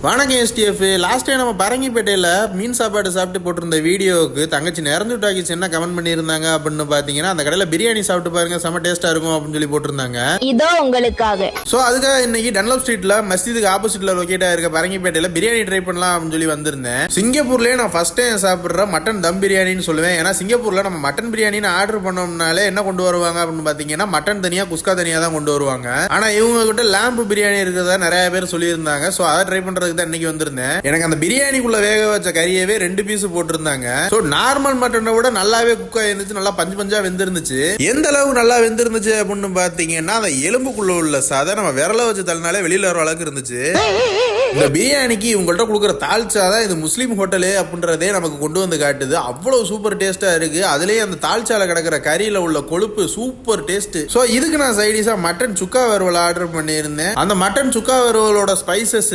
வணக்கம் SDF. Last time நம்ம பரங்கிப்பேட்டையில் மீன் சாப்பாடு சாப்பிட்டு போட்டிருந்த வீடியோவுக்கு தங்கச்சி நிறந்து டாக்கிச்சு என்ன கமெண்ட் பண்ணியிருந்தாங்க அப்படின்னு பார்த்தீங்கன்னா, அந்த கடையில் பிரியாணி சாப்பிட்டு பாருங்க செம்ம டேஸ்ட்டாக இருக்கும் அப்படின்னு சொல்லி போட்டிருந்தாங்க. இதோ உங்களுக்காக. ஸோ அதுக்காக இன்னைக்கு டன்லப் ஸ்ட்ரீட்டில் மஸ்ஜிதுக்கு ஆப்போசிட்டில் லொக்கேட்டாக இருக்க பரங்கிப்பேட்டையில் பிரியாணி ட்ரை பண்ணலாம் அப்படின்னு சொல்லி வந்திருந்தேன். சிங்கப்பூர்லேயே நான் ஃபர்ஸ்ட் டைம் சாப்பிட்ற மட்டன் தம் பிரியாணின்னு சொல்லுவேன். ஏன்னா சிங்கப்பூரில் நம்ம மட்டன் பிரியாணின்னு ஆர்டர் பண்ணோம்னாலே என்ன கொண்டு வருவாங்க அப்படின்னு பார்த்தீங்கன்னா, மட்டன் தனியாக குஸ்கா தனியாக தான் கொண்டு வருவாங்க. ஆனால் இவங்க கிட்ட லேம்பு பிரியாணி இருக்கிறதா நிறைய பேர் சொல்லியிருந்தாங்க. ஸோ அதை ட்ரை பண்ணுறதுக்கு தான் இன்னைக்கு வந்திருந்தேன். எனக்கு அந்த பிரியாணிக்குள்ள வேக வச்ச கறியவே 2 பீஸ் போட்டிருந்தாங்க. சோ நார்மல் மட்டனை விட நல்லாவே குக் ஆயிருந்துச்சு, நல்லா பஞ்சு பஞ்சா வெந்திருந்துச்சு. எந்த அளவுக்கு நல்லா வெந்திருந்துச்சு அப்படின்னு பாத்தீங்கன்னா, அந்த எலும்புக்குள்ள உள்ள சதை நம்ம விரல வச்சு தள்ளினாலே வெளியில வர அளவுக்கு இருந்துச்சு. இந்த பிரியாணிக்கு உங்கள்கிட்ட கொடுக்குற தால்ச்சா தான் இது முஸ்லீம் ஹோட்டலு அப்படின்றதே நமக்கு கொண்டு வந்து காட்டுது. அவ்வளவு சூப்பர் டேஸ்டா இருக்கு. அதுலயே அந்த தால்ச்சால கிடக்கிற கறியில உள்ள கொழுப்பு சூப்பர் டேஸ்ட். சோ இதுக்கு நான் சைடிஷா மட்டன் சுக்கா வறுவல் ஆர்டர் பண்ணியிருந்தேன். அந்த மட்டன் சுக்கா வறுவலோட ஸ்பைசஸ்